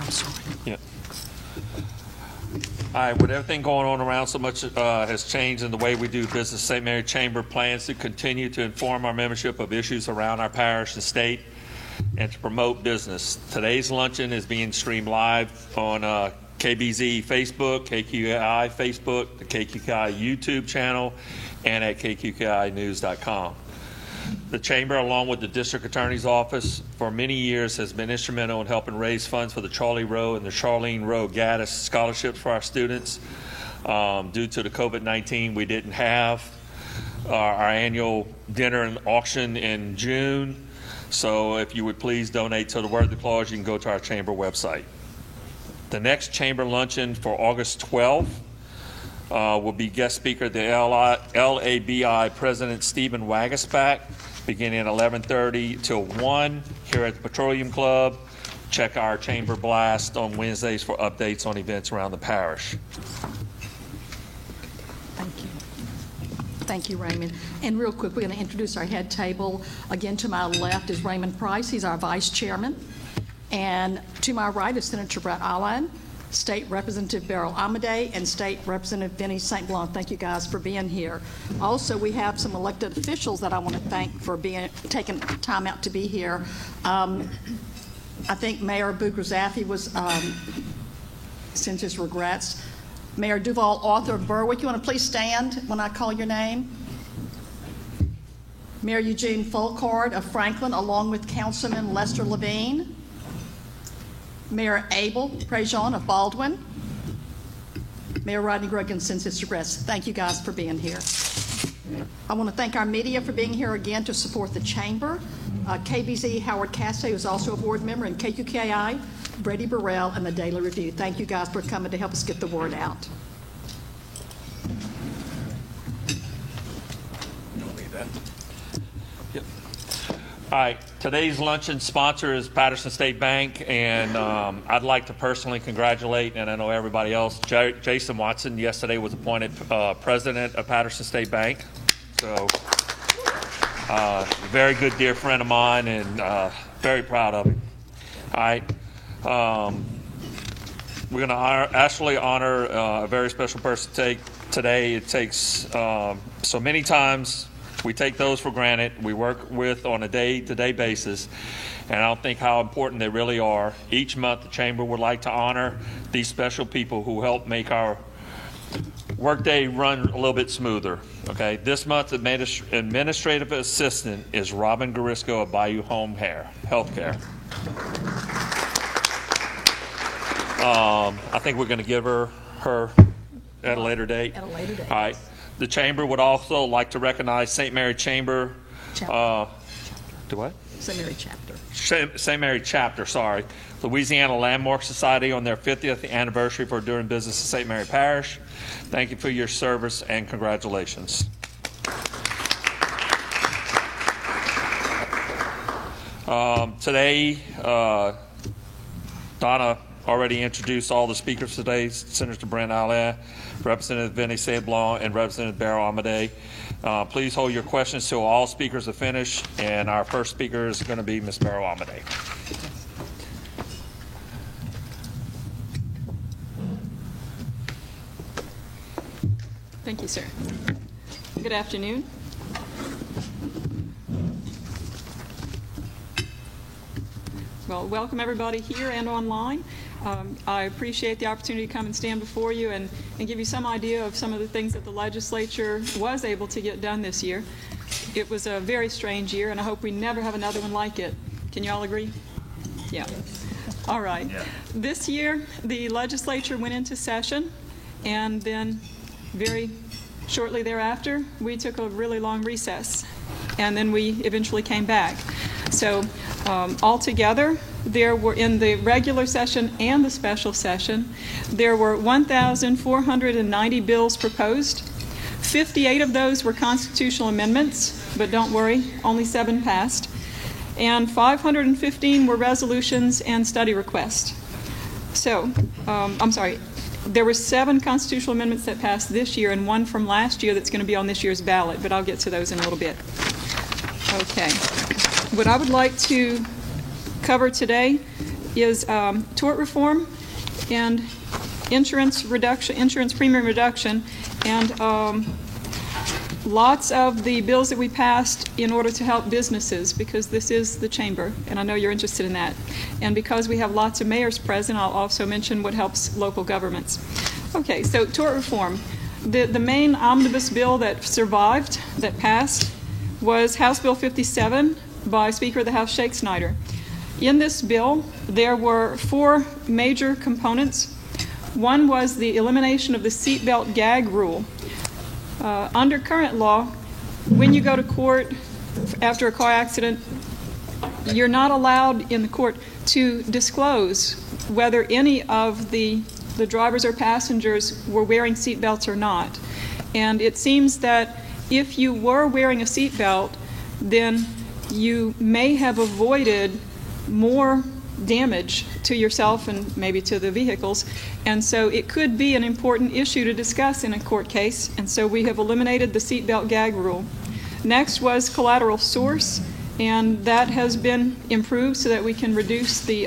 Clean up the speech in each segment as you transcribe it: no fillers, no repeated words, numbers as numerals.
I'm sorry. Yeah. All right, with everything going on around, so much has changed in the way we do business. St. Mary Chamber plans to continue to inform our membership of issues around our parish and state and to promote business. Today's luncheon is being streamed live on KBZ Facebook, KQKI Facebook, the KQKI YouTube channel, and at kqkinews.com. The Chamber, along with the District Attorney's Office, for many years has been instrumental in helping raise funds for the Charlie Rowe and the Charlene Rowe Gaddis scholarships for our students. Due to the COVID-19, we didn't have our annual dinner and auction in June. So if you would please donate to the Worthy Clause, you can go to our Chamber website. The next Chamber luncheon for August 12th will be guest speaker, the LABI President Stephen Wagasback, beginning at 11:30 till 1 here at the Petroleum Club. Check our Chamber blast on Wednesdays for updates on events around the parish. Thank you. Thank you, Raymond. And real quick, we're going to introduce our head table. Again, to my left is Raymond Price. He's our vice chairman. And to my right is Senator Brett Allen, State Representative Beryl Amadei, and State Representative Vinnie St. Blanc. Thank you guys for being here. Also, we have some elected officials that I want to thank for taking time out to be here. I think Mayor Bugrazafi was sends his regrets. Mayor Duval Arthur of Berwick, you want to please stand when I call your name? Mayor Eugene Folkard of Franklin, along with Councilman Lester Levine. Mayor Abel Prejean of Baldwin. Mayor Rodney Grogan sends his regrets. Thank you guys for being here. I want to thank our media for being here again to support the Chamber. KBZ Howard Cassay, who's also a board member, and KQKI, Brady Burrell, and the Daily Review. Thank you guys for coming to help us get the word out. Don't need that. Yep. All right, today's luncheon sponsor is Patterson State Bank, and I'd like to personally congratulate, and I know everybody else, Jason Watson yesterday was appointed president of Patterson State Bank. So, very good dear friend of mine, and very proud of him. All right. We're going to actually honor a very special person today. It takes so many times we take those for granted. We work with on a day-to-day basis, and I don't think how important they really are. Each month, the Chamber would like to honor these special people who help make our workday run a little bit smoother. Okay, this month's administrative assistant is Robin Garisco of Bayou Home Healthcare. I think we're going to give her at a later date. At a later date. All right. The Chamber would also like to recognize St. Mary Chamber. Chapter. Do what? St. Mary Chapter. St. Mary Chapter, sorry. Louisiana Landmark Society on their 50th anniversary for doing business in St. Mary Parish. Thank you for your service and congratulations. Today, Donna already introduced all the speakers today, Senator Brent Allen, Representative Vinnie St. Blanc, and Representative Beryl Amadei. Please hold your questions till all speakers are finished, and our first speaker is going to be Ms. Beryl Amadei. Thank you, sir. Good afternoon. Well, welcome everybody here and online. I appreciate the opportunity to come and stand before you and give you some idea of some of the things that the legislature was able to get done this year. It was a very strange year, and I hope we never have another one like it. Can you all agree? Yeah. All right. Yeah. This year, the legislature went into session, and then very shortly thereafter, we took a really long recess, and then we eventually came back. So altogether, there were, in the regular session and the special session, there were 1,490 bills proposed. 58 of those were constitutional amendments, but don't worry, only 7 passed. And 515 were resolutions and study requests. So, I'm sorry, there were 7 constitutional amendments that passed this year and 1 from last year that's going to be on this year's ballot, but I'll get to those in a little bit. Okay. What I would like to cover today is tort reform and insurance premium reduction, and lots of the bills that we passed in order to help businesses, because this is the chamber, and I know you're interested in that. And because we have lots of mayors present, I'll also mention what helps local governments. Okay, so tort reform. The main omnibus bill that survived, that passed, was House Bill 57 by Speaker of the House Shake Snyder. In this bill, there were 4 major components. One was the elimination of the seatbelt gag rule. Under current law, when you go to court after a car accident, you're not allowed in the court to disclose whether any of the drivers or passengers were wearing seatbelts or not. And it seems that if you were wearing a seatbelt, then you may have avoided more damage to yourself and maybe to the vehicles, and so it could be an important issue to discuss in a court case, and so we have eliminated the seatbelt gag rule. Next was collateral source, and that has been improved so that we can reduce the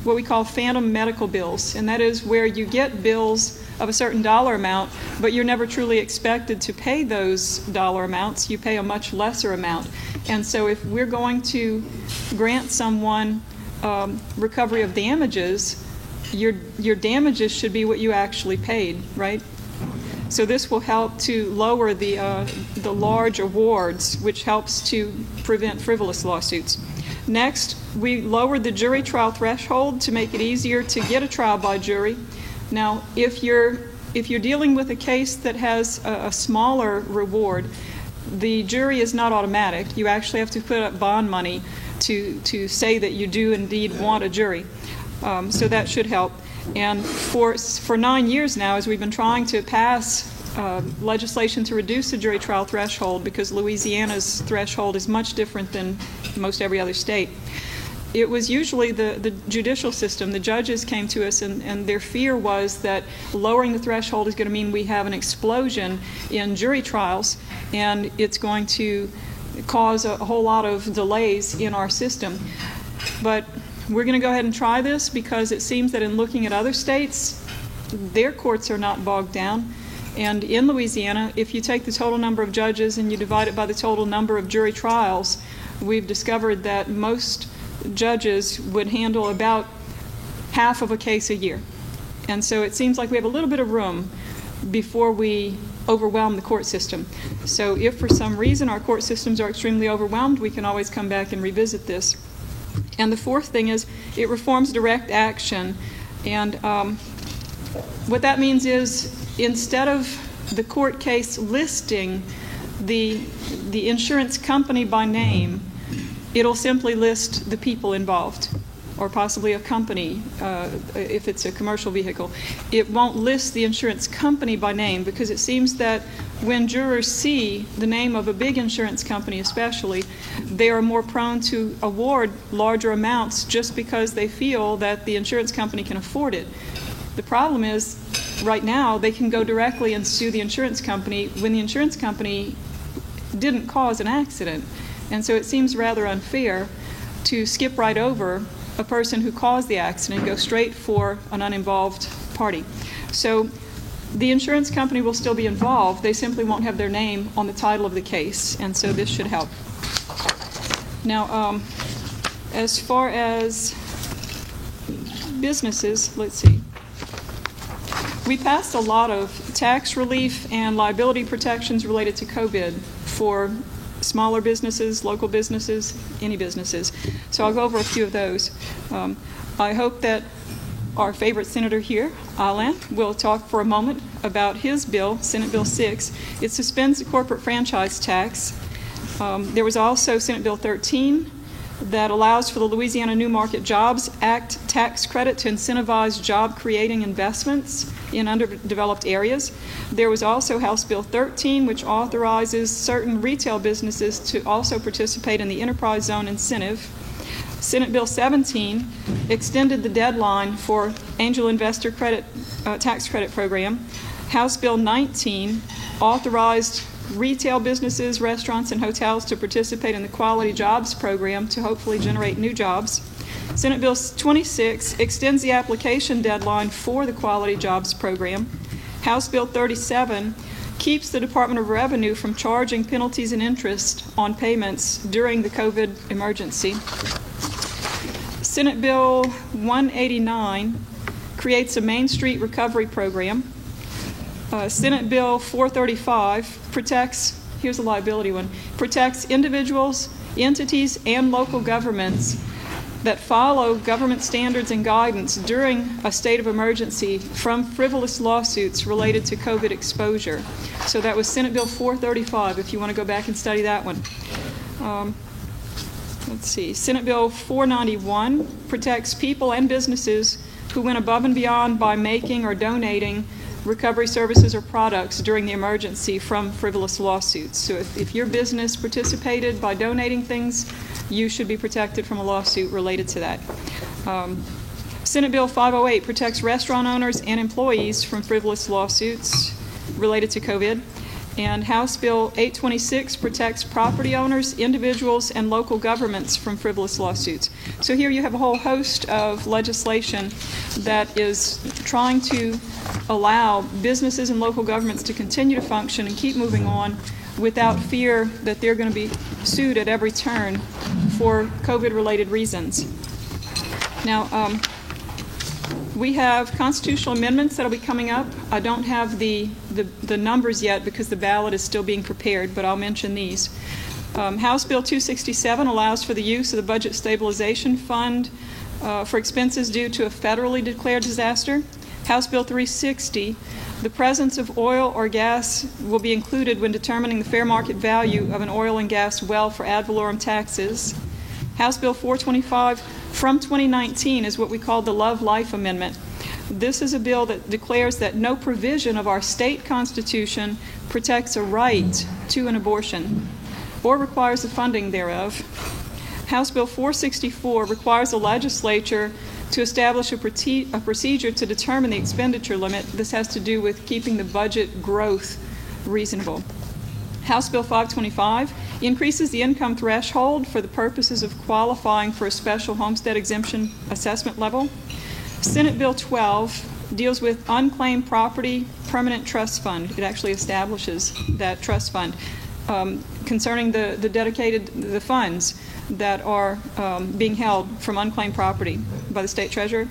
what we call phantom medical bills, and that is where you get bills of a certain dollar amount, but you're never truly expected to pay those dollar amounts. You pay a much lesser amount. And so if we're going to grant someone recovery of damages, your damages should be what you actually paid, right? So this will help to lower the large awards, which helps to prevent frivolous lawsuits. Next, we lowered the jury trial threshold to make it easier to get a trial by jury. Now, if you're dealing with a case that has a smaller reward, the jury is not automatic. You actually have to put up bond money to say that you do indeed want a jury. So that should help. And for 9 years now, as we've been trying to pass legislation to reduce the jury trial threshold, because Louisiana's threshold is much different than most every other state, it was usually the judicial system. The judges came to us, and their fear was that lowering the threshold is going to mean we have an explosion in jury trials, and it's going to cause a whole lot of delays in our system. But we're going to go ahead and try this, because it seems that in looking at other states, their courts are not bogged down. And in Louisiana, if you take the total number of judges and you divide it by the total number of jury trials, we've discovered that most judges would handle about half of a case a year. And so it seems like we have a little bit of room before we overwhelm the court system. So if for some reason our court systems are extremely overwhelmed, we can always come back and revisit this. And the fourth thing is it reforms direct action. And what that means is, instead of the court case listing the insurance company by name, it'll simply list the people involved, or possibly a company if it's a commercial vehicle. It won't list the insurance company by name, because it seems that when jurors see the name of a big insurance company especially, they are more prone to award larger amounts just because they feel that the insurance company can afford it. The problem is, right now, they can go directly and sue the insurance company when the insurance company didn't cause an accident. And so it seems rather unfair to skip right over a person who caused the accident and go straight for an uninvolved party. So the insurance company will still be involved. They simply won't have their name on the title of the case, and so this should help. Now, as far as businesses, let's see. We passed a lot of tax relief and liability protections related to COVID for smaller businesses, local businesses, any businesses. So I'll go over a few of those. I hope that our favorite senator here, Alain, will talk for a moment about his bill, Senate Bill 6. It suspends the corporate franchise tax. There was also Senate Bill 13 that allows for the Louisiana New Market Jobs Act tax credit to incentivize job-creating investments in underdeveloped areas. There was also House Bill 13, which authorizes certain retail businesses to also participate in the enterprise zone incentive. Senate Bill 17 extended the deadline for angel investor credit tax credit program. House Bill 19 authorized retail businesses, restaurants, and hotels to participate in the Quality Jobs program to hopefully generate new jobs. Senate Bill 26 extends the application deadline for the Quality Jobs Program. House Bill 37 keeps the Department of Revenue from charging penalties and interest on payments during the COVID emergency. Senate Bill 189 creates a Main Street Recovery Program. Senate Bill 435 protects, here's a liability one, protects individuals, entities, and local governments that follow government standards and guidance during a state of emergency from frivolous lawsuits related to COVID exposure. So that was Senate Bill 435, if you want to go back and study that one. Let's see, Senate Bill 491 protects people and businesses who went above and beyond by making or donating recovery services or products during the emergency from frivolous lawsuits. So if your business participated by donating things, you should be protected from a lawsuit related to that. Senate Bill 508 protects restaurant owners and employees from frivolous lawsuits related to COVID. And House Bill 826 protects property owners, individuals, and local governments from frivolous lawsuits. So here you have a whole host of legislation that is trying to allow businesses and local governments to continue to function and keep moving on without fear that they're going to be sued at every turn for COVID-related reasons. Now, we have constitutional amendments that will be coming up. I don't have the numbers yet because the ballot is still being prepared, but I'll mention these. House Bill 267 allows for the use of the Budget Stabilization Fund for expenses due to a federally declared disaster. House Bill 360, the presence of oil or gas will be included when determining the fair market value of an oil and gas well for ad valorem taxes. House Bill 425 from 2019 is what we call the Love Life Amendment. This is a bill that declares that no provision of our state constitution protects a right to an abortion or requires the funding thereof. House Bill 464 requires the legislature to establish a procedure to determine the expenditure limit. This has to do with keeping the budget growth reasonable. House Bill 525 increases the income threshold for the purposes of qualifying for a special homestead exemption assessment level. Senate Bill 12 deals with unclaimed property permanent trust fund. It actually establishes that trust fund concerning the funds that are being held from unclaimed property by the state treasurer.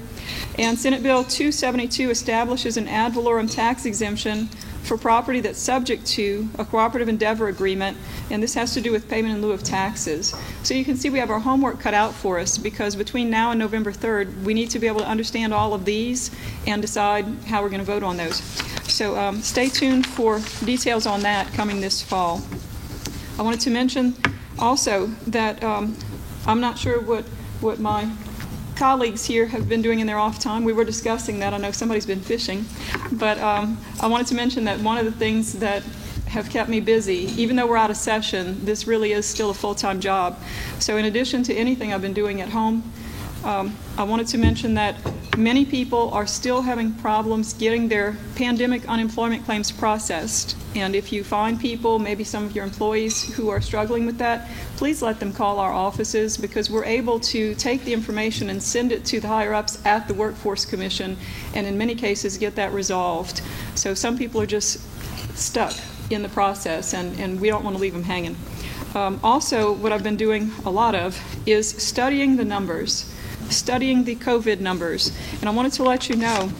And Senate Bill 272 establishes an ad valorem tax exemption for property that's subject to a cooperative endeavor agreement, and this has to do with payment in lieu of taxes. So you can see we have our homework cut out for us, because between now and November 3rd, we need to be able to understand all of these and decide how we're going to vote on those. So stay tuned for details on that coming this fall. I wanted to mention also that I'm not sure what my colleagues here have been doing in their off time. We were discussing that. I know somebody's been fishing. But I wanted to mention that one of the things that have kept me busy, even though we're out of session, this really is still a full-time job. So in addition to anything I've been doing at home, I wanted to mention that many people are still having problems getting their pandemic unemployment claims processed. And if you find people, maybe some of your employees, who are struggling with that, please let them call our offices, because we're able to take the information and send it to the higher-ups at the Workforce Commission, and in many cases get that resolved. So some people are just stuck in the process, and we don't want to leave them hanging. Also, what I've been doing a lot of is studying the numbers, studying the COVID numbers. And I wanted to let you know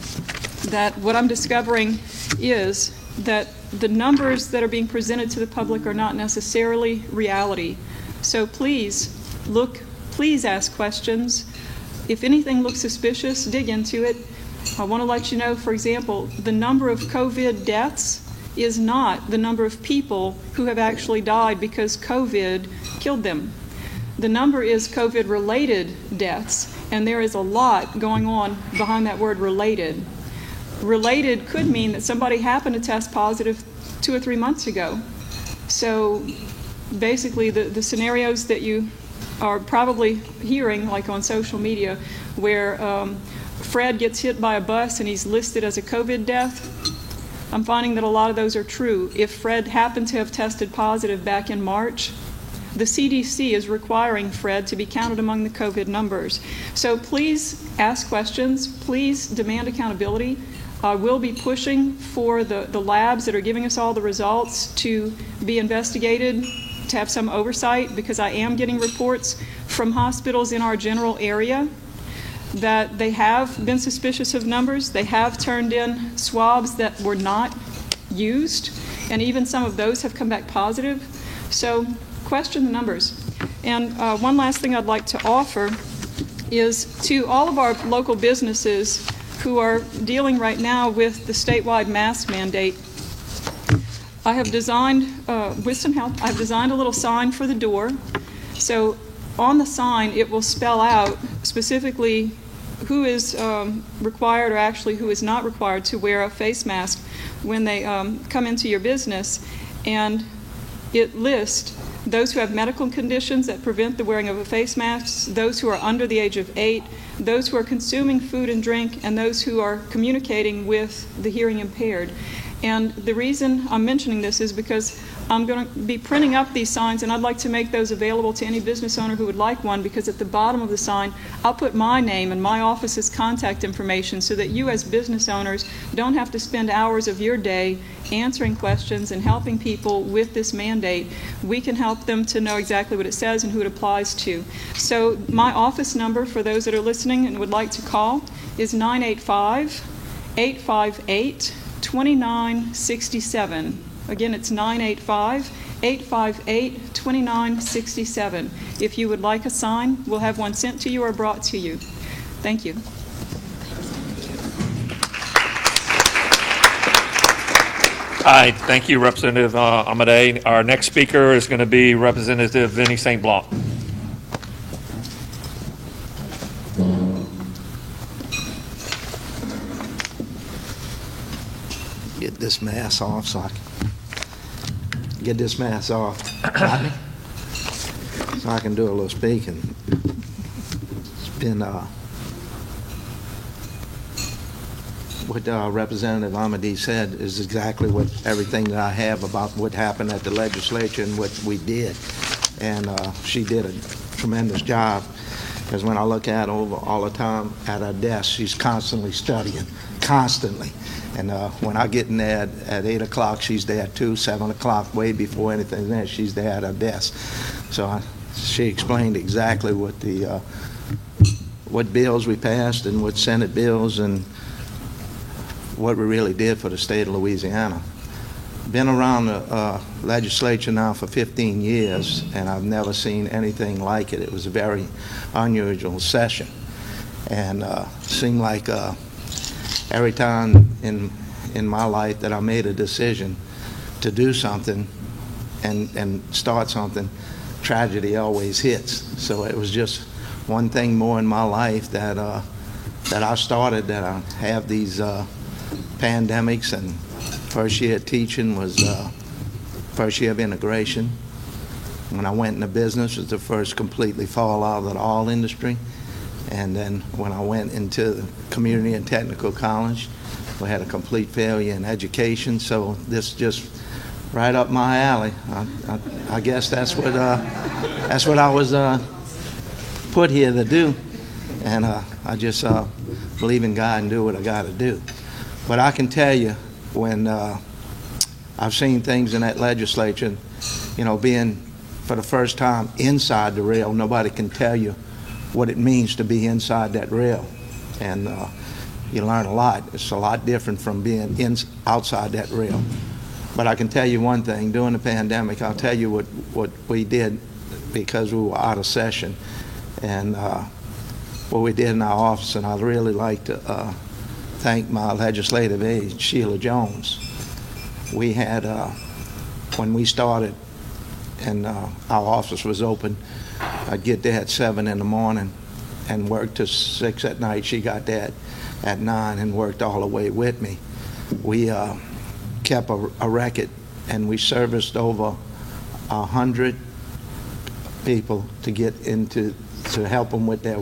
that what I'm discovering is that the numbers that are being presented to the public are not necessarily reality. So please ask questions. If anything looks suspicious, dig into it. I want to let you know, for example, the number of COVID deaths is not the number of people who have actually died because COVID killed them. The number is COVID-related deaths, and there is a lot going on behind that word related. Related could mean that somebody happened to test positive 2 or 3 months ago. So basically the scenarios that you are probably hearing, like on social media, where Fred gets hit by a bus and he's listed as a COVID death, I'm finding that a lot of those are true. If Fred happened to have tested positive back in March, the CDC is requiring, Fred, to be counted among the COVID numbers. So please ask questions. Please demand accountability. We'll be pushing for the labs that are giving us all the results to be investigated, to have some oversight, because I am getting reports from hospitals in our general area that they have been suspicious of numbers. They have turned in swabs that were not used, and even some of those have come back positive. So question the numbers. And one last thing I'd like to offer is to all of our local businesses who are dealing right now with the statewide mask mandate. I have designed, with some help, I've designed a little sign for the door. So on the sign, it will spell out specifically who is required, or actually who is not required, to wear a face mask when they come into your business. And it lists those who have medical conditions that prevent the wearing of a face mask, those who are under the age of 8, those who are consuming food and drink, and those who are communicating with the hearing impaired. And the reason I'm mentioning this is because I'm going to be printing up these signs, and I'd like to make those available to any business owner who would like one, because at the bottom of the sign, I'll put my name and my office's contact information so that you as business owners don't have to spend hours of your day answering questions and helping people with this mandate. We can help them to know exactly what it says and who it applies to. So my office number, for those that are listening and would like to call, is 985-858-2967. Again, it's 985-858-2967. If you would like a sign, we'll have one sent to you or brought to you. Thank you. Hi, thank you, Representative Amedee. Our next speaker is going to be Representative Vinnie St. Blanc. Get this mask off so I can get this mask off. Got me? So I can do a little speaking. It's been what Representative Amedee said is exactly what everything that I have about what happened at the legislature and what we did. And she did a tremendous job, because when I look at her over all the time at her desk, she's constantly studying, constantly. And when I get in there at 8 o'clock, she's there at 2, 7 o'clock, way before anything's there, she's there at her desk. So she explained exactly what the what bills we passed and what Senate bills and what we really did for the state of Louisiana. Been around the legislature now for 15 years, and I've never seen anything like it. It was a very unusual session, and seemed like every time in my life that I made a decision to do something and start something, tragedy always hits. So it was just one thing more in my life that that I started, that I have these pandemics. And first year of teaching was first year of integration. When I went into business, it was the first completely fall out of the oil industry. And then when I went into the community and technical college, we had a complete failure in education. So this just right up my alley. I guess that's what I was put here to do. And I just believe in God and do what I got to do. But I can tell you, when I've seen things in that legislature, you know, being for the first time inside the rail, nobody can tell you what it means to be inside that rail. And you learn a lot. It's a lot different from being outside that rail. But I can tell you one thing, during the pandemic, I'll tell you what we did, because we were out of session, and what we did in our office. And I'd really like to thank my legislative aide, Sheila Jones. We had, when we started and our office was open, I'd get there at 7 in the morning and work till 6 at night. She got there at 9 and worked all the way with me. We kept a record, and we serviced over 100 people to get into, to help them with their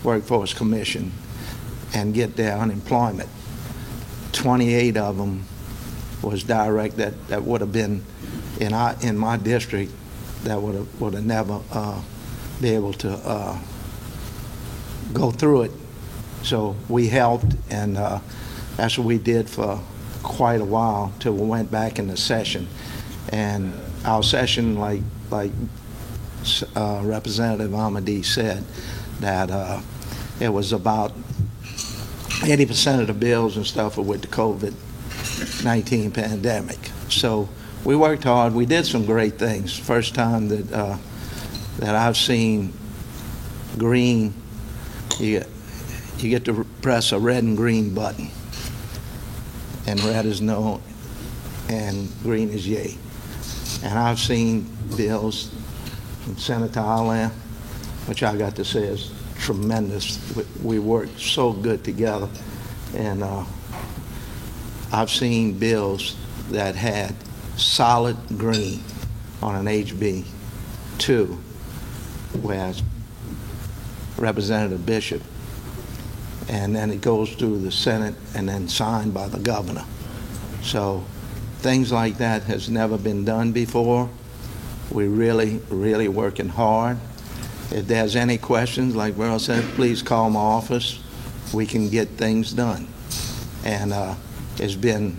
workforce commission and get their unemployment. 28 of them was direct that would have been in my district that would have never be able to go through it. So we helped, and that's what we did for quite a while till we went back into session. And our session, like Representative Ahmadi said, that it was about 80% of the bills and stuff were with the COVID-19 pandemic. So we worked hard. We did some great things. First time that I've seen green, you get to press a red and green button. And red is no, and green is yay. And I've seen bills from Senator Allen, which I got to say is tremendous. We worked so good together. And I've seen bills that had solid green on an HB2, whereas Representative Bishop, and then it goes through the Senate and then signed by the governor. So things like that has never been done before. We're really, really working hard. If there's any questions, like Merle said, please call my office. We can get things done. And it's been,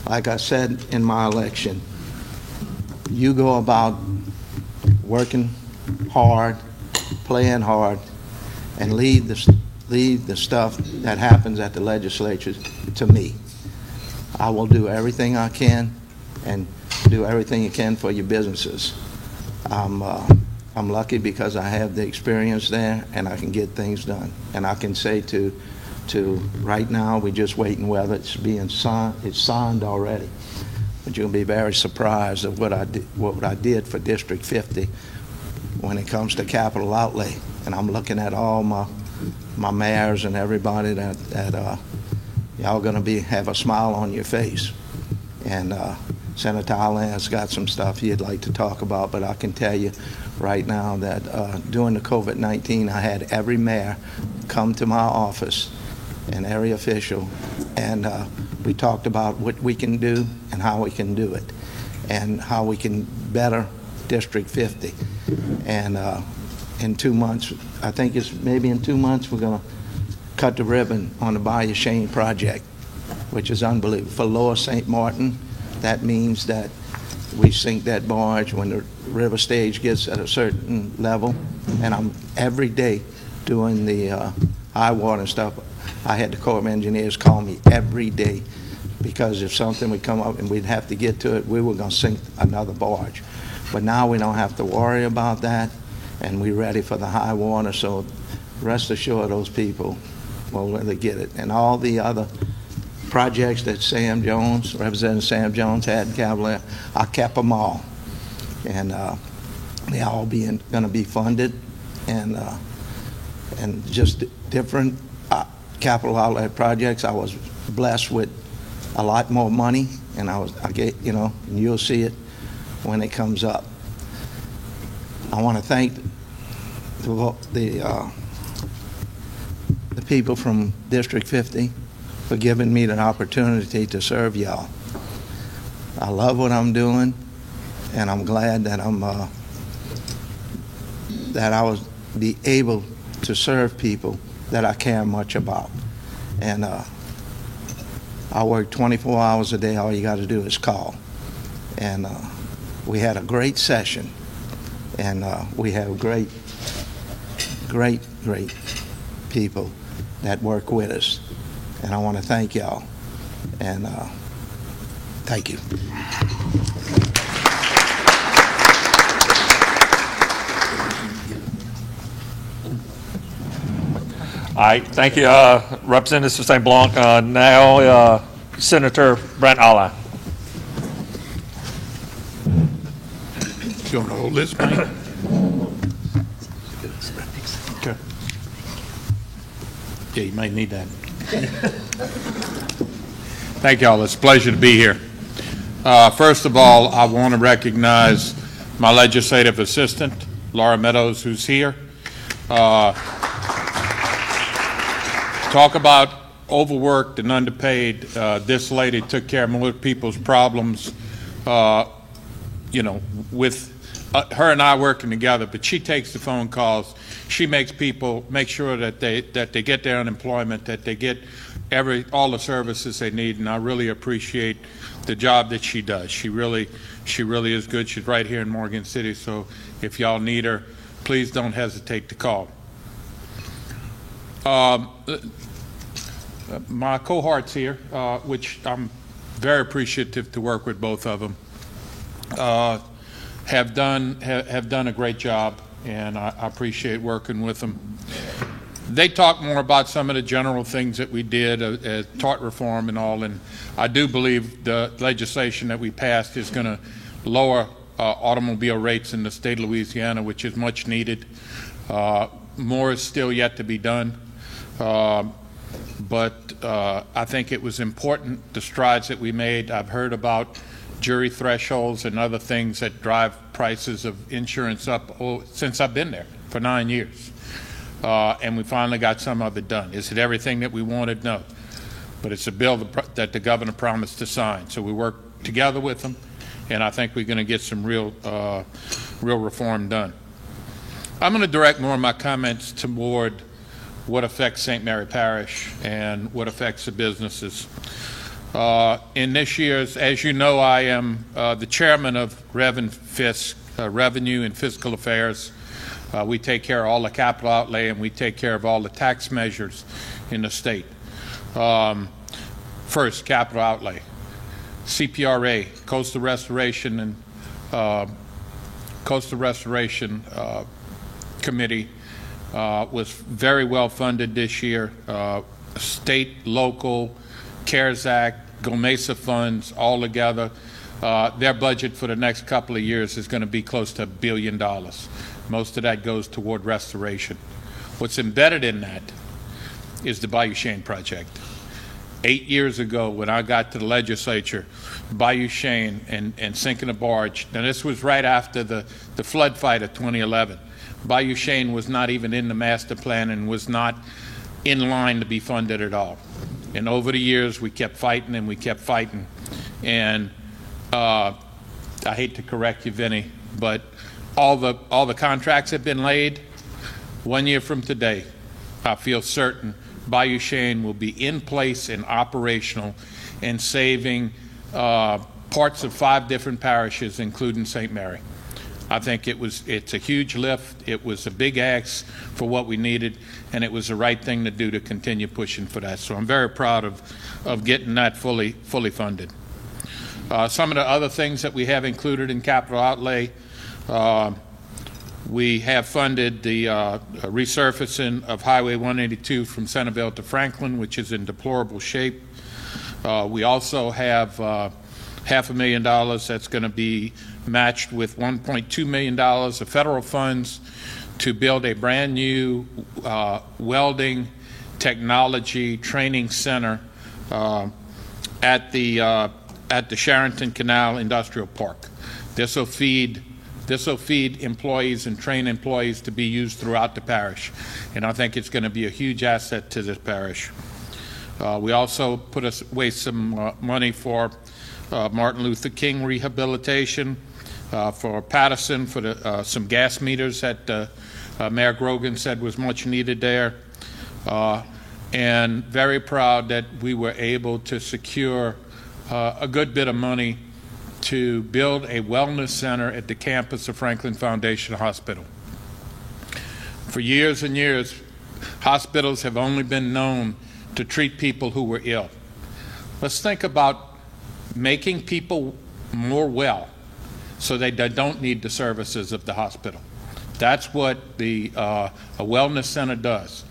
like I said in my election, you go about working hard, playing hard, and leave the stuff that happens at the legislature to me. I will do everything I can and do everything you can for your businesses. I'm lucky because I have the experience there and I can get things done. And I can say to right now, we're just waiting whether it's being signed. It's signed already. But you'll be very surprised of what I did for District 50 when it comes to capital outlay. And I'm looking at all my mayors and everybody that y'all going to have a smile on your face. And Senator Allen has got some stuff he'd like to talk about, but I can tell you right now that during the COVID-19, I had every mayor come to my office and every official, and we talked about what we can do and how we can do it and how we can better District 50. And in 2 months, I think it's maybe in 2 months, we're going to cut the ribbon on the Bayou Chene project, which is unbelievable. For Lower St. Martin, that means that we sink that barge when the river stage gets at a certain level. And I'm every day doing the high water stuff. I had the Corps of Engineers call me every day because if something would come up and we'd have to get to it, we were going to sink another barge. But now we don't have to worry about that, and we're ready for the high water. So rest assured, those people will really get it. And all the other projects that Sam Jones, Representative Sam Jones had in Cavalier, I kept them all. And they all going to be funded, and just different capital outlay projects. I was blessed with a lot more money, and I get, and you'll see it when it comes up. I want to thank the people from District 50 for giving me the opportunity to serve y'all. I love what I'm doing, and I'm glad that that I was be able to serve people that I care much about. And I work 24 hours a day. All you got to do is call. And we had a great session, and we have great people that work with us. And I want to thank y'all. And thank you. All right, thank you, Representative St. Blanc. Now, Senator Brent Allen. You want to hold this, Mike? Okay. Yeah, you might need that. Thank y'all. It's a pleasure to be here. First of all, I want to recognize my legislative assistant, Laura Meadows, who's here. Talk about overworked and underpaid. This lady took care of more people's problems, with her and I working together, but she takes the phone calls. She makes people make sure that they get their unemployment, that they get all the services they need, and I really appreciate the job that she does. She really is good. She's right here in Morgan City, so if y'all need her, please don't hesitate to call. My cohorts here, which I'm very appreciative to work with both of them, have done a great job, and I appreciate working with them. They talk more about some of the general things that we did, tort reform and all, and I do believe the legislation that we passed is going to lower automobile rates in the state of Louisiana, which is much needed. More is still yet to be done, but I think it was important, the strides that we made. I've heard about jury thresholds and other things that drive prices of insurance up since I've been there for 9 years. And we finally got some of it done. Is it everything that we wanted? No. But it's a bill that the governor promised to sign. So we worked together with them, and I think we're going to get some real reform done. I'm going to direct more of my comments toward what affects St. Mary Parish and what affects the businesses. In this year's, as you know, I am the chairman of Revenue and Fiscal Affairs. We take care of all the capital outlay, and we take care of all the tax measures in the state. First, capital outlay. CPRA, Coastal Restoration and Coastal Restoration Committee was very well funded this year. State, local, CARES Act, GOMESA funds, all together. Their budget for the next couple of years is going to be close to $1 billion. Most of that goes toward restoration. What's embedded in that is the Bayou Chene project. 8 years ago, when I got to the legislature, Bayou Chene and sinking a barge, now this was right after the flood fight of 2011. Bayou Chene was not even in the master plan and was not in line to be funded at all. And over the years, we kept fighting and we kept fighting. And I hate to correct you, Vinny, but all the contracts have been laid. 1 year from today, I feel certain Bayou Chene will be in place and operational and saving parts of 5 different parishes, including St. Mary. I think it's a huge lift. It was a big ask for what we needed, and it was the right thing to do to continue pushing for that. So I'm very proud of getting that fully funded. Some of the other things that we have included in capital outlay, we have funded the resurfacing of Highway 182 from Centerville to Franklin, which is in deplorable shape. We also have $500,000 that's going to be matched with $1.2 million of federal funds to build a brand new welding technology training center at the Sharonton Canal Industrial Park. This will feed employees and train employees to be used throughout the parish, and I think it's going to be a huge asset to this parish. We also put away some money for Martin Luther King rehabilitation, for Patterson, for some gas meters that Mayor Grogan said was much needed there, and very proud that we were able to secure a good bit of money to build a wellness center at the campus of Franklin Foundation Hospital. For years and years, hospitals have only been known to treat people who were ill. Let's think about making people more well so they don't need the services of the hospital. That's what a wellness center does.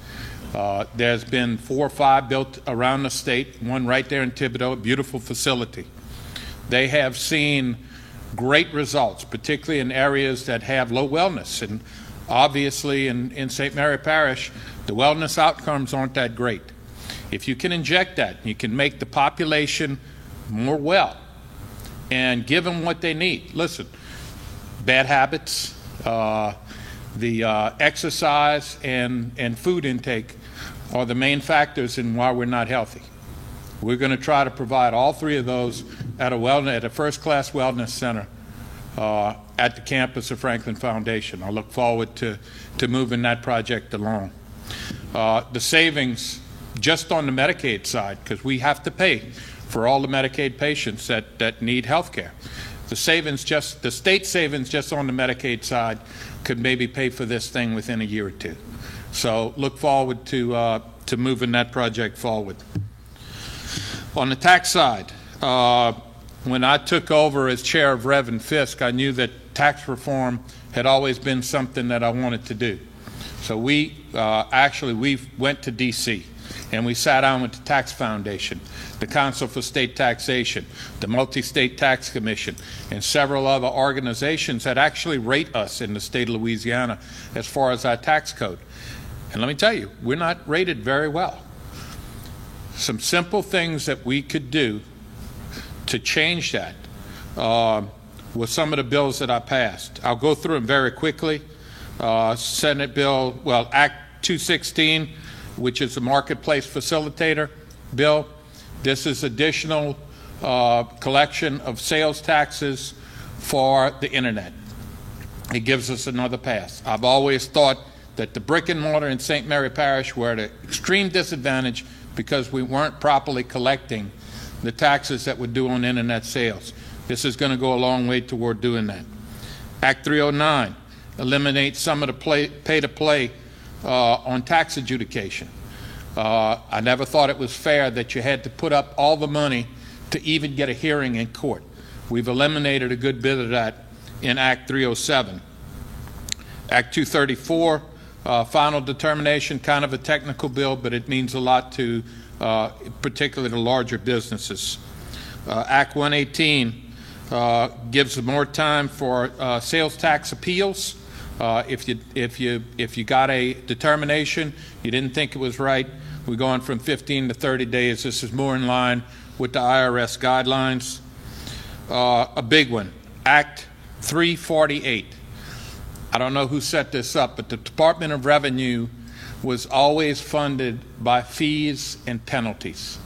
There's been 4 or 5 built around the state, one right there in Thibodaux, a beautiful facility. They have seen great results, particularly in areas that have low wellness. And obviously in St. Mary Parish, the wellness outcomes aren't that great. If you can inject that, you can make the population more well and give them what they need. Listen, bad habits, the exercise and food intake are the main factors in why we're not healthy. We're going to try to provide all 3 of those at a first-class wellness center at the campus of Franklin Foundation. I look forward to moving that project along. The savings just on the Medicaid side, because we have to pay for all the Medicaid patients that need health care. The state savings just on the Medicaid side could maybe pay for this thing within a year or two. So look forward to moving that project forward. On the tax side, when I took over as chair of Rev and Fisc, I knew that tax reform had always been something that I wanted to do. So we went to D.C. and we sat down with the Tax Foundation, the Council for State Taxation, the Multi-State Tax Commission, and several other organizations that actually rate us in the state of Louisiana as far as our tax code. And let me tell you, we're not rated very well. Some simple things that we could do to change that with some of the bills that I passed. I'll go through them very quickly. Senate Bill, Act 216, which is the Marketplace Facilitator Bill. This is additional collection of sales taxes for the internet. It gives us another pass. I've always thought that the brick and mortar in St. Mary Parish were at an extreme disadvantage because we weren't properly collecting the taxes that we're due on internet sales. This is going to go a long way toward doing that. Act 309 eliminates some of the pay-to-play on tax adjudication. I never thought it was fair that you had to put up all the money to even get a hearing in court. We've eliminated a good bit of that in Act 307. Act 234, final determination, kind of a technical bill, but it means a lot to particularly the larger businesses. Act 118 gives more time for sales tax appeals. If you got a determination, you didn't think it was right, we're going from 15 to 30 days. This is more in line with the IRS guidelines. A big one, Act 348. I don't know who set this up, but the Department of Revenue was always funded by fees and penalties.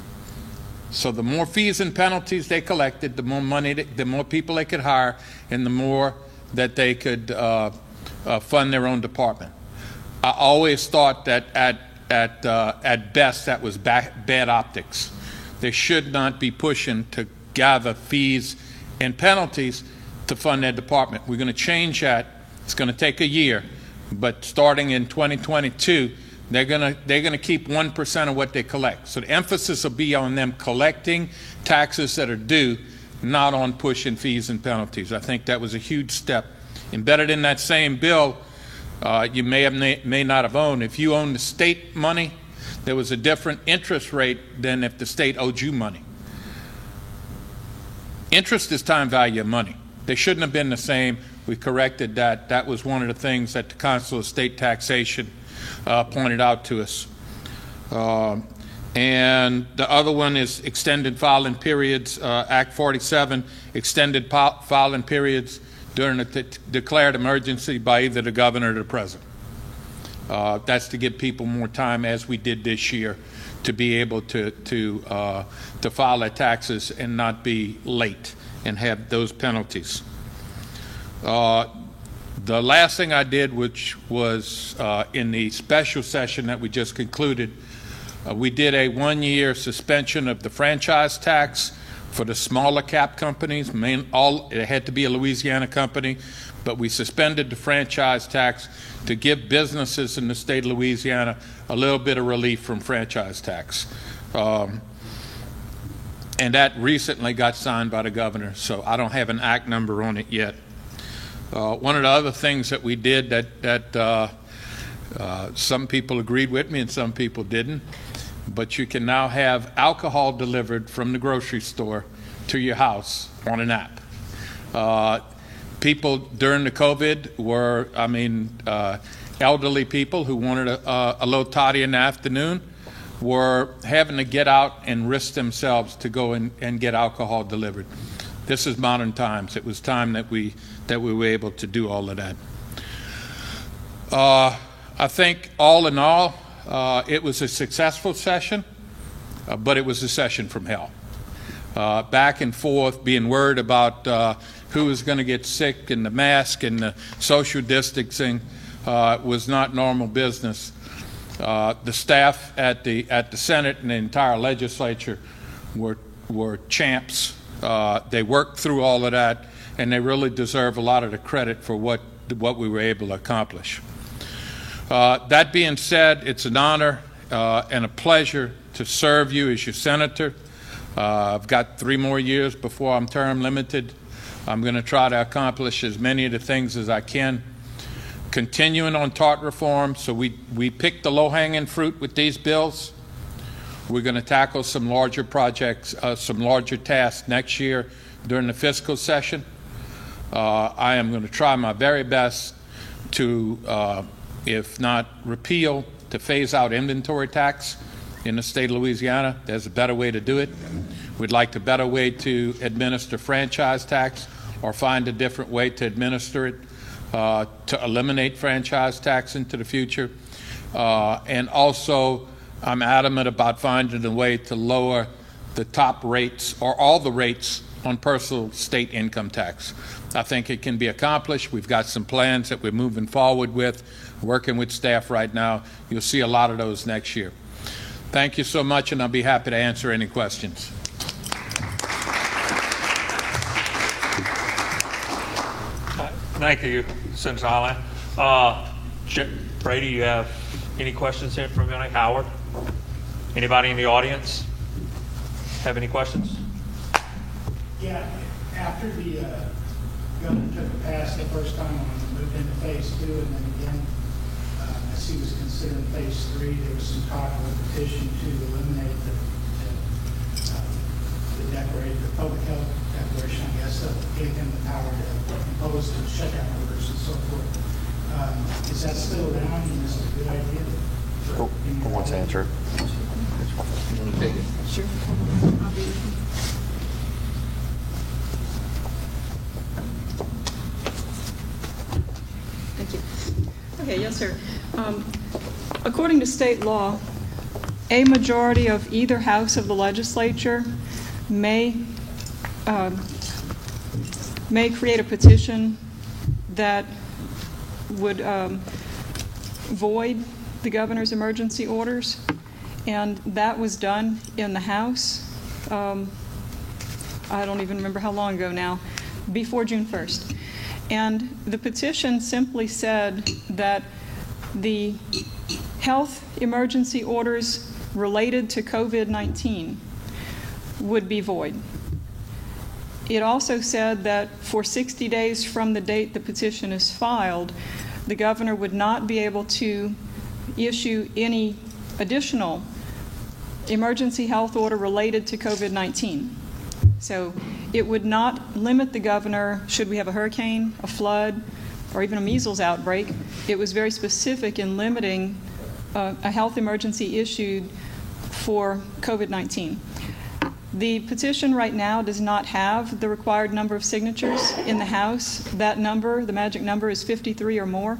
So the more fees and penalties they collected, the more money, the more people they could hire, and the more that they could fund their own department. I always thought that at best that was bad optics. They should not be pushing to gather fees and penalties to fund their department. We're going to change that. It's going to take a year, but starting in 2022, they're going to keep 1% of what they collect. So the emphasis will be on them collecting taxes that are due, not on pushing fees and penalties. I think that was a huge step. Embedded in that same bill, you may not have owned. If you own the state money, there was a different interest rate than if the state owed you money. Interest is time value of money. They shouldn't have been the same. We corrected that. That was one of the things that the Council of State Taxation pointed out to us. And the other one is extended filing periods. Act 47, extended filing periods during a declared emergency by either the governor or the president. That's to give people more time, as we did this year, to be able to file their taxes and not be late and have those penalties. The last thing I did, which was in the special session that we just concluded, we did a 1-year suspension of the franchise tax for the smaller cap companies. It had to be a Louisiana company, but we suspended the franchise tax to give businesses in the state of Louisiana a little bit of relief from franchise tax. And that recently got signed by the governor, so I don't have an act number on it yet. One of the other things that we did that some people agreed with me and some people didn't, but you can now have alcohol delivered from the grocery store to your house on an app. People during the COVID were, elderly people who wanted a little toddy in the afternoon were having to get out and risk themselves to go and get alcohol delivered. This is modern times. It was time that we were able to do all of that. I think all in all, it was a successful session, but it was a session from hell. back and forth, being worried about who was going to get sick, and the mask and the social distancing was not normal business. The staff at the Senate and the entire legislature were champs. They worked through all of that, and they really deserve a lot of the credit for what we were able to accomplish. That being said, it's an honor and a pleasure to serve you as your senator. I've got 3 more years before I'm term limited. I'm going to try to accomplish as many of the things as I can. Continuing on tort reform, so we picked the low-hanging fruit with these bills. We're going to tackle some larger projects, some larger tasks next year during the fiscal session. I am going to try my very best to, if not repeal, to phase out inventory tax in the state of Louisiana. There's a better way to do it. We'd like a better way to administer franchise tax, or find a different way to administer it, to eliminate franchise tax into the future. And also, I'm adamant about finding a way to lower the top rates, or all the rates, on personal state income tax. I think it can be accomplished. We've got some plans that we're moving forward with, working with staff right now. You'll see a lot of those next year. Thank you so much, and I'll be happy to answer any questions. Thank you, Senator Allen. Brady, you have any questions here from anybody? Howard? Anybody in the audience have any questions? Yeah, after the governor took a pass the first time on moved into phase 2, and then again, as he was considering phase 3, there was some talk of a petition to eliminate the public health declaration, I guess, that gave him the power to impose the shutdown orders and so forth. Is that still around, and is it a good idea? Who wants to answer? Sure. Thank you. Okay, yes, sir. According to state law, a majority of either house of the legislature may create a petition that would void the governor's emergency orders, and that was done in the House, I don't even remember how long ago now, before June 1st. And the petition simply said that the health emergency orders related to COVID-19 would be void. It also said that for 60 days from the date the petition is filed, the governor would not be able to issue any additional emergency health order related to COVID-19. So it would not limit the governor should we have a hurricane, a flood, or even a measles outbreak. It was very specific in limiting a health emergency issued for COVID-19. The petition right now does not have the required number of signatures in the House. That number, the magic number, is 53 or more.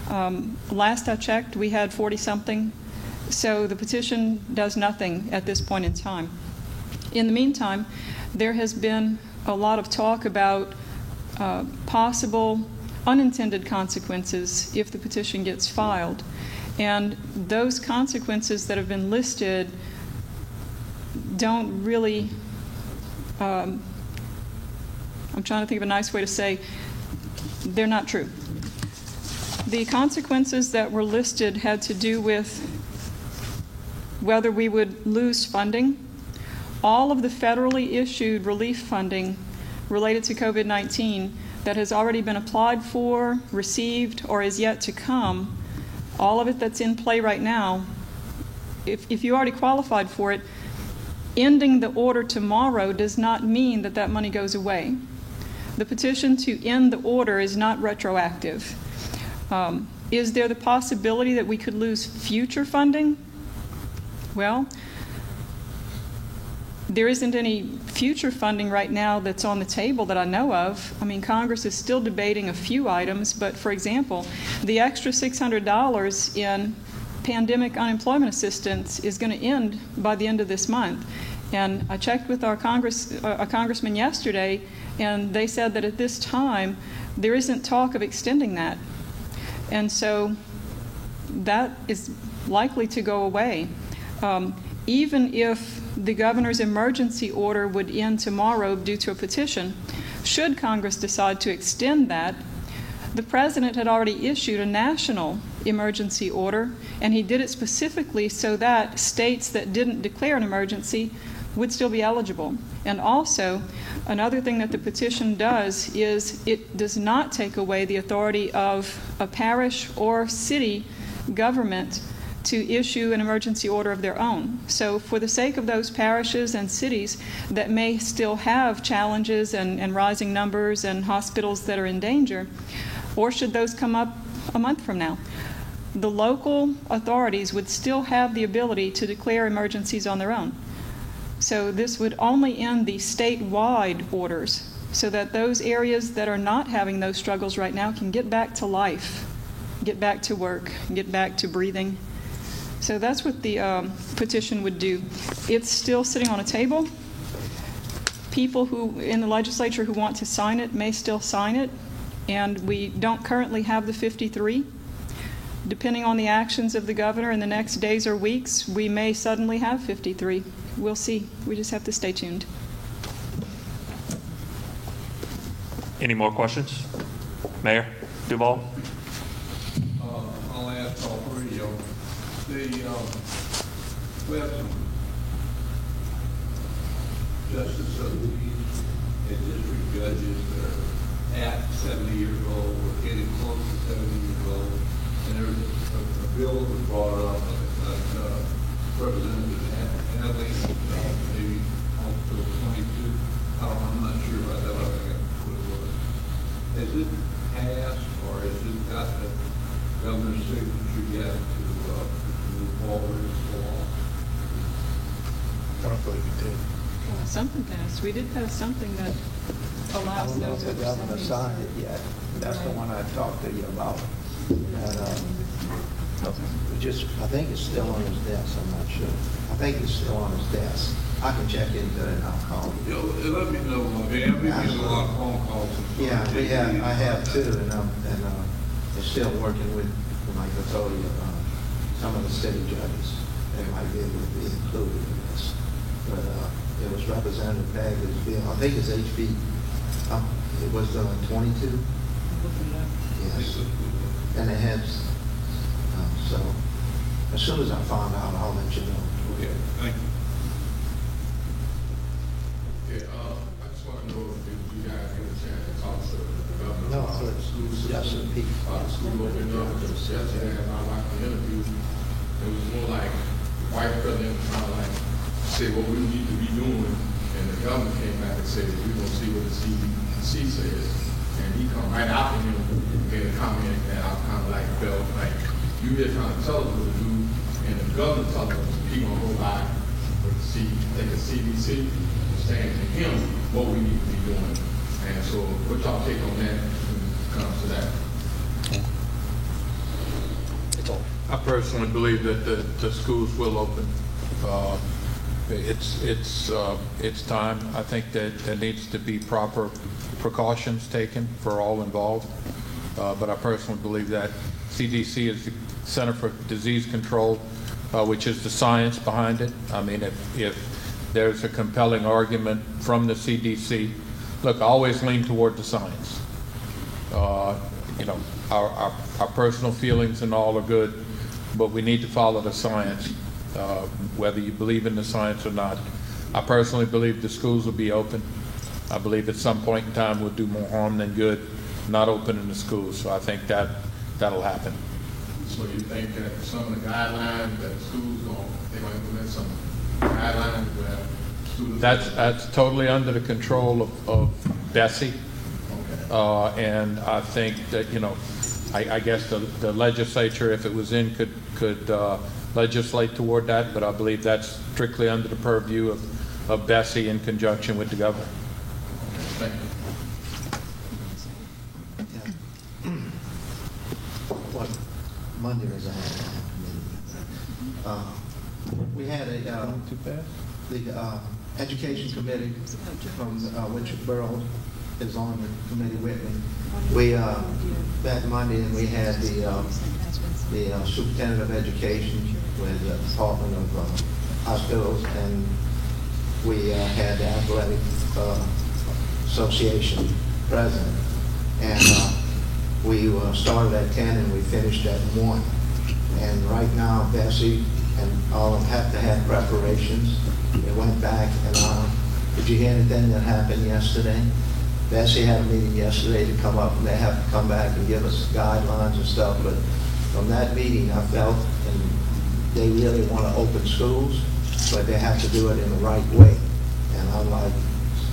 Last I checked, we had 40-something. So the petition does nothing at this point in time. In the meantime, there has been a lot of talk about possible unintended consequences if the petition gets filed. And those consequences that have been listed don't really, I'm trying to think of a nice way to say, they're not true. The consequences that were listed had to do with whether we would lose funding. All of the federally issued relief funding related to COVID-19 that has already been applied for, received, or is yet to come, all of it that's in play right now, if you already qualified for it, ending the order tomorrow does not mean that that money goes away. The petition to end the order is not retroactive. Is there the possibility that we could lose future funding? Well, there isn't any future funding right now that's on the table that I know of. I mean, Congress is still debating a few items, but for example, the extra $600 in pandemic unemployment assistance is going to end by the end of this month. And I checked with our congressman yesterday, and they said that at this time, there isn't talk of extending that. And so that is likely to go away. Even if the governor's emergency order would end tomorrow due to a petition, should Congress decide to extend that, the president had already issued a national emergency order, and he did it specifically so that states that didn't declare an emergency would still be eligible. And also, another thing that the petition does is it does not take away the authority of a parish or city government to issue an emergency order of their own. So for the sake of those parishes and cities that may still have challenges and rising numbers and hospitals that are in danger, or should those come up a month from now, the local authorities would still have the ability to declare emergencies on their own. So this would only end the statewide orders so that those areas that are not having those struggles right now can get back to life, get back to work, get back to breathing. So that's what the petition would do. It's still sitting on a table. People who in the legislature who want to sign it may still sign it, and we don't currently have the 53. Depending on the actions of the governor in the next days or weeks, we may suddenly have 53. We'll see. We just have to stay tuned. Any more questions? Mayor Duval? I'll ask all three of you. We have some justice of the peace and district judges that are at 70 years old or getting close to 70 years old. And there's a bill that was brought up that Representative Hadley, maybe up to 22. I'm not sure about that, but I think that's what it was. Has it passed, or has it got the governor's signature yet to move forward as a law? I don't believe we did. Something passed. We did pass something that I allows don't know those if the over governor 70. signed it yet. That's the one I talked to you about. And, I think it's still on his desk, I'm not sure. I think it's still on his desk. I can check into it and I'll call you. Let me know. I mean, I've been getting a lot of phone calls. Yeah, I have too, and they're still working with, like I told you, some of the city judges. They might be able to be included in this. But it was Representative Bagley's bill. I think it's HB, it was 22? Yes. And it has, so as soon as I find out, I'll let you know. Okay, thank you. Yeah, I just want to know if you guys get a chance to talk to the governor No, about the school system. Justin Peake. The school opening up, because yesterday as I watched the interview, it was more like the vice president trying to like say what we need to be doing, and the governor came back and said, we're going to see what the CDC says. And he come right after him and made a comment that I kind of like felt like you just trying to tell us what to do, and the governor telling us he gonna go by with the CDC and saying to him what we need to be doing. And so what y'all take on that when it comes to that? I personally believe that the schools will open. It's time. I think that there needs to be proper precautions taken for all involved. But I personally believe that CDC is the Center for Disease Control, which is the science behind it. I mean, if there's a compelling argument from the CDC, look, I always lean toward the science. Our personal feelings and all are good, but we need to follow the science, whether you believe in the science or not. I personally believe the schools will be open. I believe at some point in time we'll do more harm than good not opening the schools. So I think that'll happen. So you think that some of the guidelines that the schools they're going to implement some guidelines where students... That's totally under the control of Bessie. Okay. And I think that, I guess the legislature, if it was in, could legislate toward that, but I believe that's strictly under the purview of Bessie in conjunction with the governor. Thank you. What Monday is a meeting. We had the Education Committee from which Borough is on the committee with me. We that Monday, and we had the Superintendent of Education with the Department of Hospitals, and we had the Athletic Association president. And we started at 10 and we finished at 1. And right now, Bessie and all of them have to have preparations. They went back and did you hear anything that happened yesterday? Bessie had a meeting yesterday to come up, and they have to come back and give us guidelines and stuff. But from that meeting, I felt, and they really want to open schools, but they have to do it in the right way. And I'm like,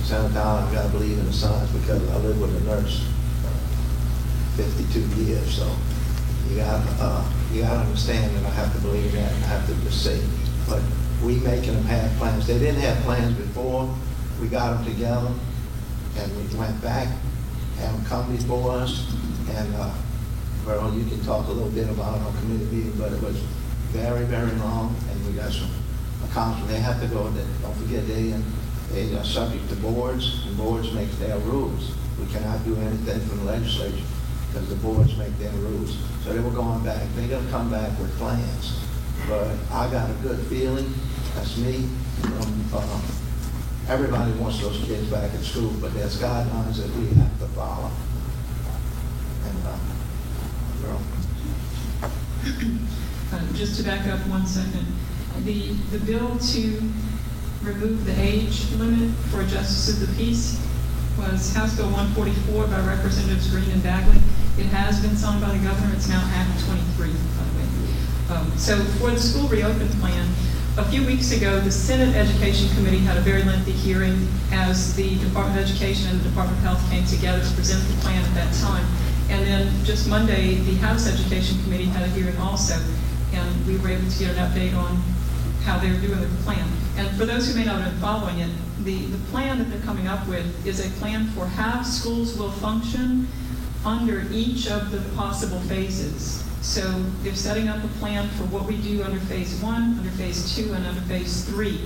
Senator Allen, I've got to believe in the science because I lived with a nurse 52 years. So you got to understand that I have to believe that, and I have to just say, but we making them have plans. They didn't have plans before. We got them together, and we went back, had them come before us, and well, you can talk a little bit about our committee meeting, but it was very, very long, and we got some accomplishments. They have to go, don't forget, they are subject to boards, and boards make their rules. We cannot do anything from the legislature because the boards make their rules. So they were going back. They're going to come back with plans. But I got a good feeling, that's me, from everybody wants those kids back in school, but there's guidelines that we have to follow. And just to back up 1 second, the bill to remove the age limit for justices of the peace was House Bill 144 by Representatives Green and Bagley. It has been signed by the governor. It's now Act 23, by the way. So for the school reopen plan, a few weeks ago, the Senate Education Committee had a very lengthy hearing as the Department of Education and the Department of Health came together to present the plan at that time. And then just Monday, the House Education Committee had a hearing also, and we were able to get an update on how they're doing with the plan. And for those who may not have been following it, the plan that they're coming up with is a plan for how schools will function under each of the possible phases. So they're setting up a plan for what we do under phase 1, under phase 2, and under phase 3.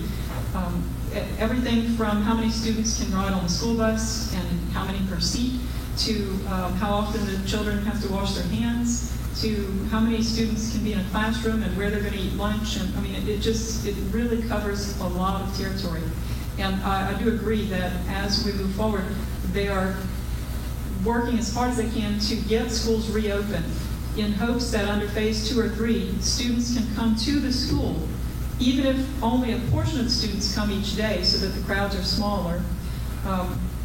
Everything from how many students can ride on the school bus and how many per seat, to how often the children have to wash their hands, to how many students can be in a classroom and where they're going to eat lunch. And I mean, it really covers a lot of territory. And I do agree that as we move forward, they are working as hard as they can to get schools reopened in hopes that under phase 2 or 3, students can come to the school, even if only a portion of the students come each day so that the crowds are smaller.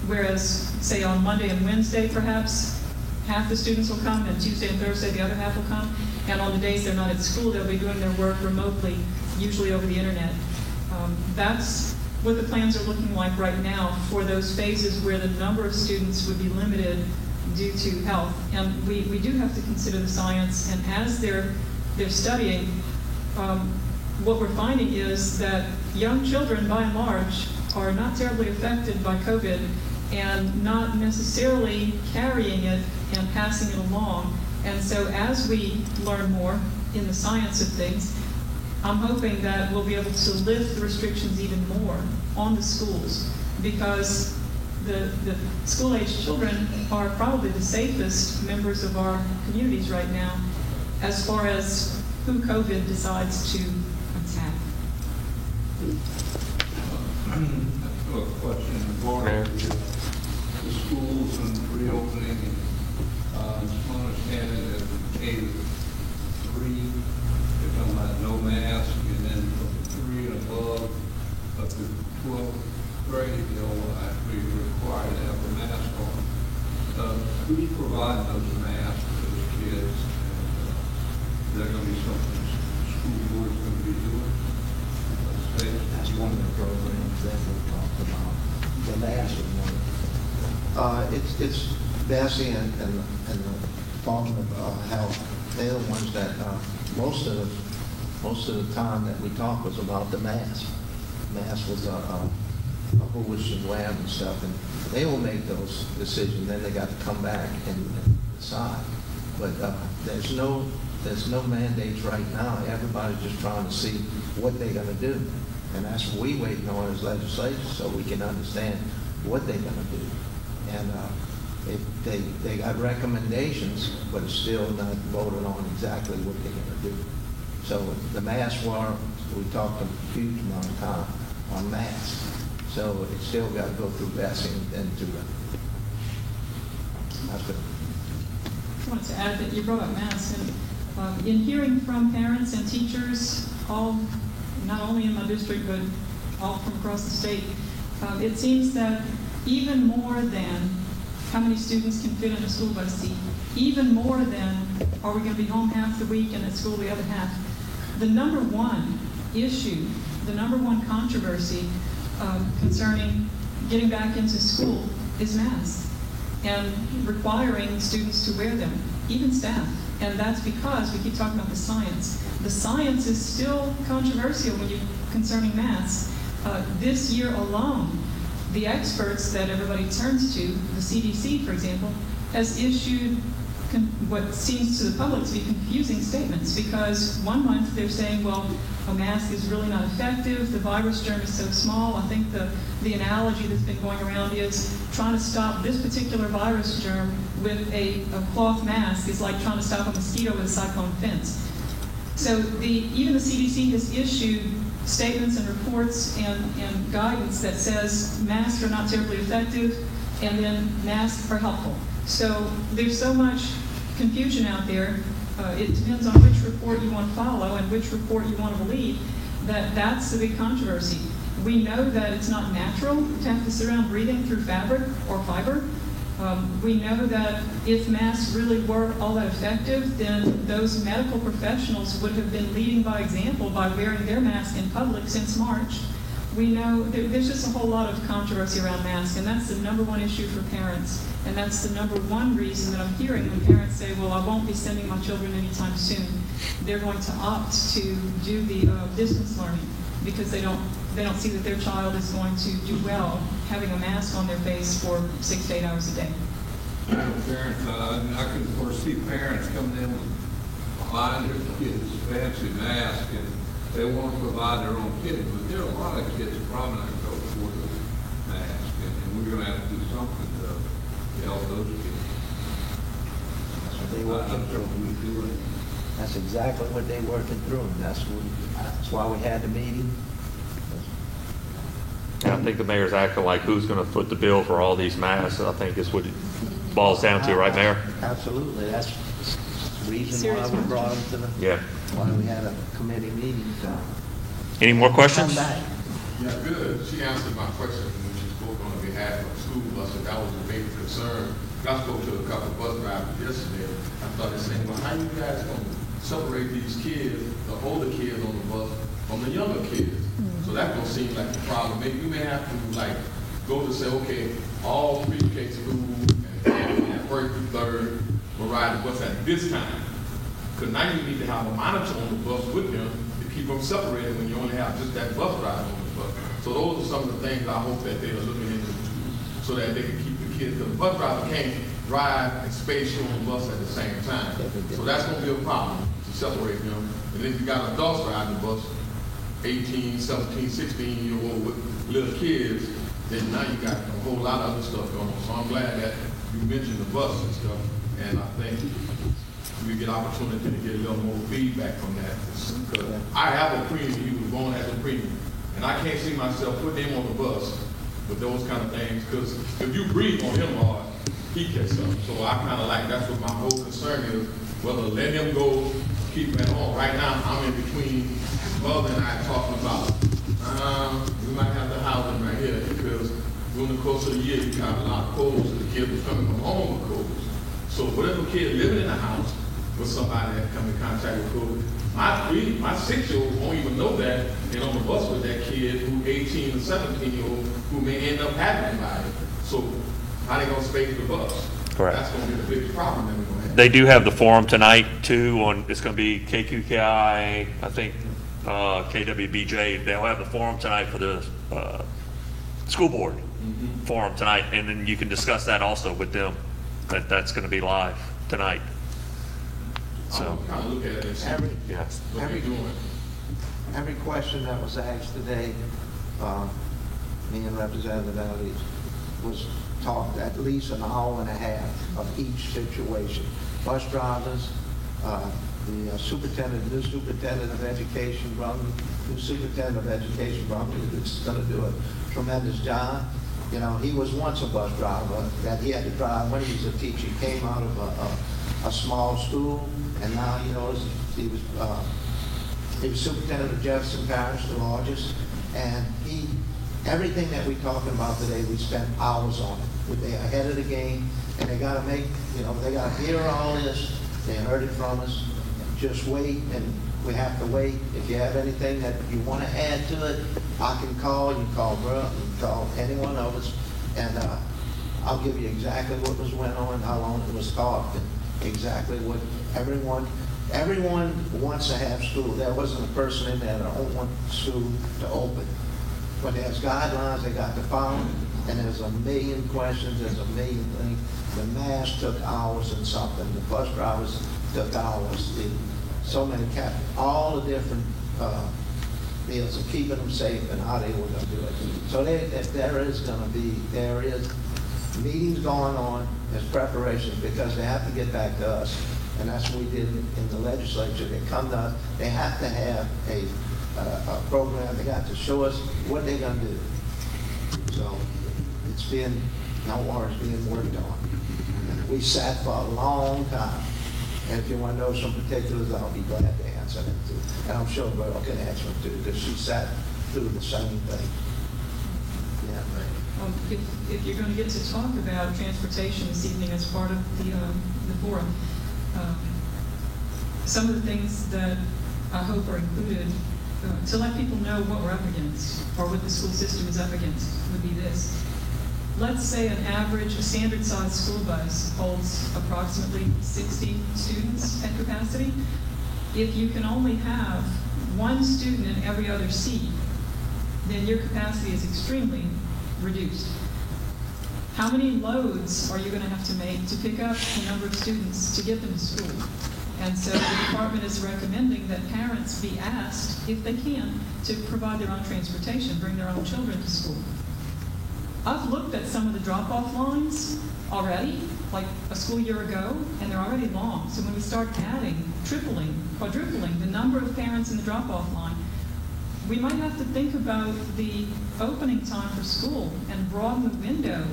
Whereas, say on Monday and Wednesday, perhaps, half the students will come, and Tuesday and Thursday, the other half will come. And on the days they're not at school, they'll be doing their work remotely, usually over the internet. That's what the plans are looking like right now for those phases where the number of students would be limited due to health. And we do have to consider the science, and as they're studying, what we're finding is that young children, by and large, are not terribly affected by COVID and not necessarily carrying it and passing it along. And so as we learn more in the science of things, I'm hoping that we'll be able to lift the restrictions even more on the schools, because the school-age children are probably the safest members of our communities right now as far as who COVID decides to attack. I have a question regarding the schools and reopening. It's my understanding that the K-3, they're talking about no mask, and then from 3 and above, up to 12th grade, they'll actually require to have a mask on. Who's providing those masks for those kids? Is that going to be something the school board is going to be doing? That's one of the programs that we talked about. The last one. It's Bessie and the Department of Health. They're the ones that most of the time that we talked was about the mask. Mask was who we should wear and stuff, and they will make those decisions. Then they got to come back and decide. But there's no there's no mandates right now. Everybody's just trying to see what they're gonna do. And that's what we waiting on as legislators, so we can understand what they're gonna do. And, they got recommendations, but it's still not voted on exactly what they're gonna do. So the mask warrant, we talked a huge amount of time on masks. So it's still got to go through vesting and to that's good. I wanted to add that you brought up masks, and in hearing from parents and teachers, all, not only in my district, but all from across the state, it seems that even more than how many students can fit in a school bus seat, even more than are we going to be home half the week and at school the other half, the number one issue, the number one controversy concerning getting back into school is masks and requiring students to wear them, even staff. And that's because we keep talking about the science. The science is still controversial when concerning masks. This year alone, the experts that everybody turns to, the CDC, for example, has issued what seems to the public to be confusing statements, because 1 month they're saying, well, a mask is really not effective, the virus germ is so small. I think the analogy that's been going around is trying to stop this particular virus germ with a cloth mask is like trying to stop a mosquito with a cyclone fence. So even the CDC has issued statements and reports and guidance that says masks are not terribly effective, and then masks are helpful. So there's so much confusion out there. It depends on which report you want to follow and which report you want to believe. That's the big controversy. We know that it's not natural to have to sit around breathing through fabric or fiber. We know that if masks really were all that effective, then those medical professionals would have been leading by example by wearing their mask in public since March. We know there's just a whole lot of controversy around masks, and that's the number one issue for parents. And that's the number one reason that I'm hearing when parents say, well, I won't be sending my children anytime soon. They're going to opt to do the distance learning because they don't see that their child is going to do well having a mask on their face for 6 to 8 hours a day. Parents, I can foresee parents coming in buying their kids fancy masks, and they want to provide their own kids, but there are a lot of kids probably not going to afford the mask, and we're going to have to do something to help those kids. That's what they working through. That's exactly what they working through. And that's why we had the meeting. I think the mayor's acting like who's going to foot the bill for all these masks. I think is what it boils down to, right, Mayor? Absolutely. That's the reason why we brought them to the, why we had a committee meeting. So. Any more questions? Come back. Yeah, good. She answered my question when she spoke on behalf of school buses. That was a big concern. I spoke to a couple of bus drivers yesterday. I started saying, well, how you guys going to separate these kids, the older kids on the bus, from the younger kids? So that's going to seem like a problem. Maybe we may have to like go to say, okay, all pre-K school and first through third will ride the bus at this time. Because now you need to have a monitor on the bus with them to keep them separated when you only have just that bus ride on the bus. So those are some of the things I hope that they are looking into so that they can keep the kids, because the bus driver can't drive and space you on the bus at the same time. So that's going to be a problem to separate them. And then you got adults riding the bus, 18, 17, 16-year-old with little kids, then now you got a whole lot of other stuff going on. So I'm glad that you mentioned the bus and stuff, and I think we get opportunity to get a little more feedback from that. Because I have a preemie, he was born as a preemie, and I can't see myself putting him on the bus with those kind of things, because if you breathe on him hard, he gets up. So I kind of like, that's what my whole concern is, whether let him go, keep him at home. Right now, I'm in between his mother and I talking about, we might have to house him right here, because during the course of the year, you got a lot of colds, and the kid was coming from home with colds. So whatever kid living in the house with somebody that come in contact with COVID, my 6-year-old won't even know that, and on the bus with that kid who 18 or 17-year-old who may end up having anybody. So how they gonna space the bus? Correct. That's gonna be the biggest problem that we're gonna have. They do have the forum tonight too. It's going to be KQKI, I think KWBJ. They'll have the forum tonight for the school board forum tonight, and then you can discuss that also with them. That's going to be live tonight. So, Kind of look at it and see yeah. what they're doing. Every question that was asked today, me and Representative Elliott was talked at least an hour and a half of each situation. Bus drivers, the new superintendent of education, new superintendent of education, is going to do a tremendous job. You know, he was once a bus driver that he had to drive when he was a teacher. He came out of a small school, and now, you know, he was superintendent of Jefferson Parish, the largest, and everything that we're talking about today, we spent hours on it. They're ahead of the game, and they got to make, you know, they got to hear all this. They heard it from us. Just wait, and we have to wait. If you have anything that you want to add to it, I can call. You can call Brooke. You can call any one of us, and I'll give you exactly what went on, how long it was taught, and exactly what everyone wants to have school. There wasn't a person in there that don't want school to open. But there's guidelines they got to follow, and there's a million questions, there's a million things. The mass took hours and something. The bus drivers took hours. So many all the different deals of keeping them safe and how they were going to do it. So there is meetings going on, there's preparations, because they have to get back to us. And that's what we did in the legislature. They come to us, they have to have a program. They got to show us what they're going to do. So it's being worked on. And we sat for a long time. And if you want to know some particulars, I'll be glad to answer them too. And I'm sure Beryl can answer them too, because she sat through the same thing. Yeah. If you're going to get to talk about transportation this evening as part of the forum, some of the things that I hope are included to let people know what we're up against, or what the school system is up against, would be this. Let's say an average, a standard-sized school bus holds approximately 60 students at capacity. If you can only have one student in every other seat, then your capacity is extremely reduced. How many loads are you going to have to make to pick up the number of students to get them to school? And so the department is recommending that parents be asked, if they can, to provide their own transportation, bring their own children to school. I've looked at some of the drop-off lines already, like a school year ago, and they're already long. So when we start adding, tripling, quadrupling the number of parents in the drop-off line, we might have to think about the opening time for school and broaden the window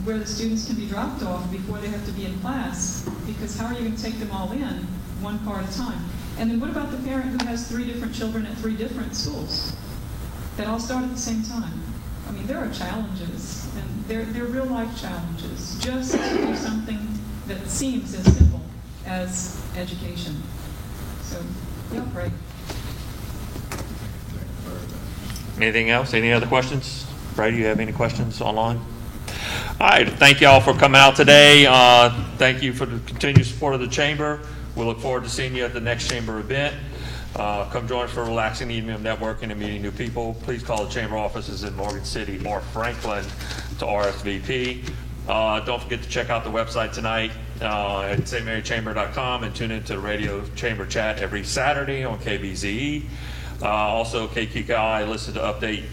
where the students can be dropped off before they have to be in class, because how are you going to take them all in one car at a time? And then what about the parent who has 3 different children at 3 different schools that all start at the same time? I mean, there are challenges, and they're real-life challenges, just to do something that seems as simple as education. So, yeah, right. Anything else? Any other questions? Brady, you have any questions online? All right, thank you all for coming out today. Thank you for the continued support of the Chamber. We look forward to seeing you at the next Chamber event. Come join us for a relaxing evening of networking and meeting new people. Please call the Chamber offices in Morgan City or Franklin to RSVP. Don't forget to check out the website tonight at stmarychamber.com and tune into the Radio Chamber Chat every Saturday on KBZE. Also, KQKI listed to update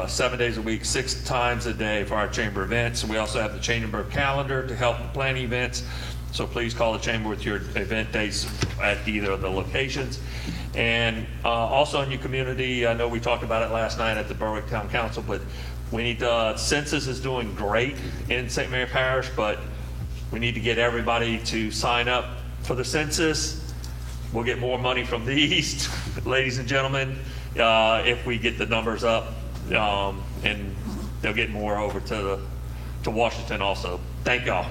7 days a week, 6 times a day for our Chamber events. We also have the Chamber calendar to help plan events. So please call the Chamber with your event dates at either of the locations. And also in your community, I know we talked about it last night at the Berwick Town Council, but we need census is doing great in St. Mary Parish, but we need to get everybody to sign up for the census. We'll get more money from these, ladies and gentlemen, if we get the numbers up, and they'll get more over to Washington also. Thank y'all.